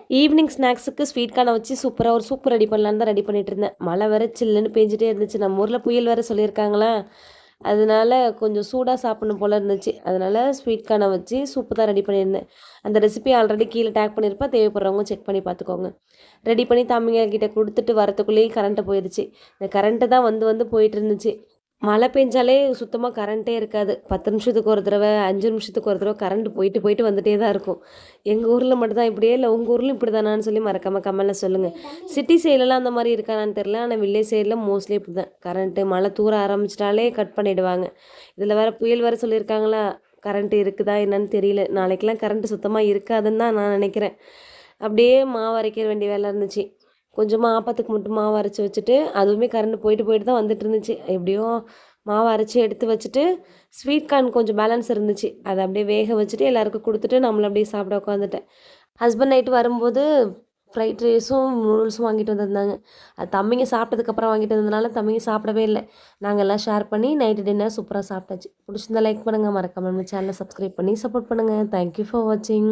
Evening ஸ்நாக்ஸுக்கு sweet கார்னை வச்சு சூப்பராக ஒரு சூப் ரெடி பண்ணலான்னு தான் ரெடி பண்ணிட்டு இருந்தேன். மழை வேற சில்லுன்னு பெஞ்சிட்டே இருந்துச்சு. நம்ம ஊரில் புயல் வேற சொல்லியிருக்காங்களா, அதனால கொஞ்சம் சூடாக சாப்பிடணும் போல இருந்துச்சு. அதனால ஸ்வீட் கார்னை வச்சு சூப்பு தான் ரெடி பண்ணியிருந்தேன். அந்த ரெசிபி ஆல்ரெடி கீழே டேக் பண்ணியிருப்பேன். தேவைப்படுறவங்க செக் பண்ணி பார்த்துக்கோங்க. ரெடி பண்ணி தம்பிங்க கிட்ட கொடுத்துட்டு வரத்துக்குள்ளேயே கரண்ட்டு போயிடுச்சு. இந்த கரண்ட்டு தான் வந்து வந்து போயிட்டு இருந்துச்சு. மழை பெஞ்சாலே சுத்தமாக கரண்ட்டே இருக்காது. 10 நிமிஷத்துக்கு ஒரு தடவ, 5 நிமிஷத்துக்கு ஒரு தடவ கரண்ட் போயிட்டு, போயிட்டு வந்துட்டே தான் இருக்கும். எங்க ஊர்ல மட்டும் தான் இப்படியே இல்ல, உங்க ஊர்லயும் இப்படி தானான்னு சொல்லி மறக்காம கமெண்ட்ல சொல்லுங்க. சிட்டி சைட்லலாம் அந்த மாரி இருக்கானான்னு தெரியல. ஆனா வில்லேஜ் சைட்ல மோஸ்ட்லி இப்படி தான். கரண்ட்டு மழை தூற ஆரம்பிச்சிட்டாலே கட் பண்ணிடுவாங்க. இதில வேற புயல் வேற சொல்லியிருக்காங்களா, கரண்ட் இருக்குதா என்னன்னு தெரியல. நாளைக்கெல்லாம் கரண்ட் சுத்தமா இருக்காதுன்னு தான் நான் நினைக்கிறேன். அப்படியே மாவு அரைக்க வேண்டிய வேலை இருந்துச்சு. கொஞ்சமா ஆப்பத்துக்கு மட்டும் மாவு அரைச்சு வச்சுட்டு, அதுவுமே கரண்ட் போயிட்டு, போயிட்டு தான் வந்துட்டு இருந்துச்சு. எப்படியோ மாவு அரைச்சு எடுத்து வச்சுட்டு, ஸ்வீட் கார்ன் கொஞ்சம் பேலன்ஸ் இருந்துச்சு. அத அப்படியே வேக வச்சுட்டு எல்லாருக்கும் குடுத்துட்டு, நம்மளும் அப்படியே சாப்பிட உட்காந்துட்டேன். ஹஸ்பண்ட் நைட்டு வரும்போது ஃப்ரைட் ரைஸும், நூடுல்ஸும் வாங்கிட்டு வந்திருந்தாங்க. அது தம்பிங்க சாப்பிட்டதுக்கப்புறம் வாங்கிட்டு வந்ததுனால, தம்பிங்க சாப்பிடவே இல்ல. நாங்க எல்லாம் ஷேர் பண்ணி நைட்டு டின்னர் சூப்பரா சாப்பிட்டாச்சு. புடிச்சிருந்தா லைக் பண்ணுங்க. மறக்காம நம்ம சேனல சப்ஸ்கிரைப் பண்ணி சப்போர்ட் பண்ணுங்க. தேங்க் யூ ஃபார் வாட்சிங்.